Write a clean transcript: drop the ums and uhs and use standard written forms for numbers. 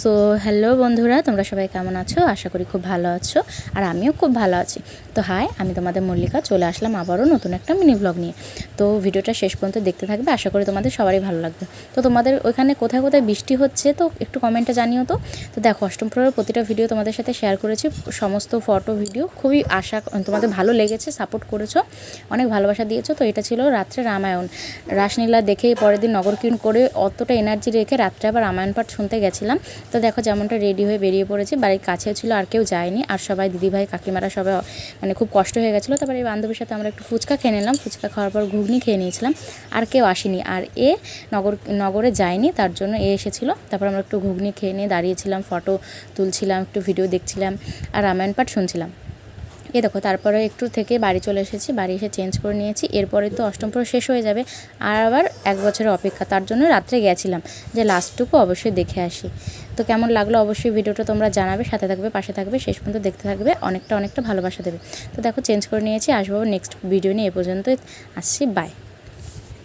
So hello বন্ধুরা, তোমরা সবাই কেমন আছো? আশা করি খুব ভালো আছো, আর আমিও খুব ভালো আছি। তো হাই, আমি তোমাদের মল্লিকা, চলে আসলাম আবারও নতুন একটা মিনি ব্লগ নিয়ে। তো ভিডিওটা শেষ পর্যন্ত দেখতে থাকবে, আশা করি তোমাদের সবারই ভালো লাগবে। তো তোমাদের ওইখানে কোথায় কোথায় বৃষ্টি হচ্ছে তো একটু কমেন্টে জানিও। তো দেখো, অষ্টম প্রহরের প্রতিটা ভিডিও তোমাদের সাথে শেয়ার করেছি, সমস্ত ফটো ভিডিও খুবই আশা তোমাদের ভালো লেগেছে, সাপোর্ট করেছো, অনেক ভালোবাসা দিয়েছো। তো এটা ছিল রাত্রে রামায়ণ রাসলীলা দেখে পরের দিন নগর কীর্তন করে অতটা এনার্জি রেখে রাত্রে আবার রামায়ণ পাঠ শুনতে গেছিলাম। তো দেখো, যেমনটা রেডি হয়ে বেরিয়ে পড়েছি, বাড়ির কাছে ছিল, আর কেউ যায়নি, আর সবাই দিদিভাই কাকিমারা সবাই মানে খুব কষ্ট হয়ে গেছিলো। তারপরে এই বান্ধবীর সাথে আমরা একটু ফুচকা খেয়ে নিলাম, ফুচকা খাওয়ার পর ঘুগনি খেয়ে নিয়েছিলাম, আর কেউ আসেনি। আর এ নগরে যায়নি, তার জন্য এ এসেছিলো। তারপর আমরা একটু ঘুগনি খেয়ে নিয়ে দাঁড়িয়েছিলাম, ফটো তুলছিলাম, একটু ভিডিও দেখছিলাম, আর রামায়ণ পাঠ শুনছিলাম। এই দেখো, তারপরে একটু থেকে বাড়ি চলে এসেছি, বাড়ি এসে চেঞ্জ করে নিয়েছি। এরপরে তো অষ্টম প্রহর শেষ হয়ে যাবে, আর আবার এক বছরের অপেক্ষা, তার জন্য রাত্রে গেছিলাম যে লাস্টটুকু অবশ্যই দেখে আসি। তো কেমন লাগলো অবশ্যই ভিডিওটা তোমরা জানাবে, সাথে থাকবে, পাশে থাকবে, শেষ পর্যন্ত দেখতে থাকবে, অনেকটা ভালোবাসা দেবে। তো দেখো, চেঞ্জ করে নিয়েছি, আসবো নেক্সট ভিডিও নিয়ে। এ পর্যন্তই আসছি, বাই।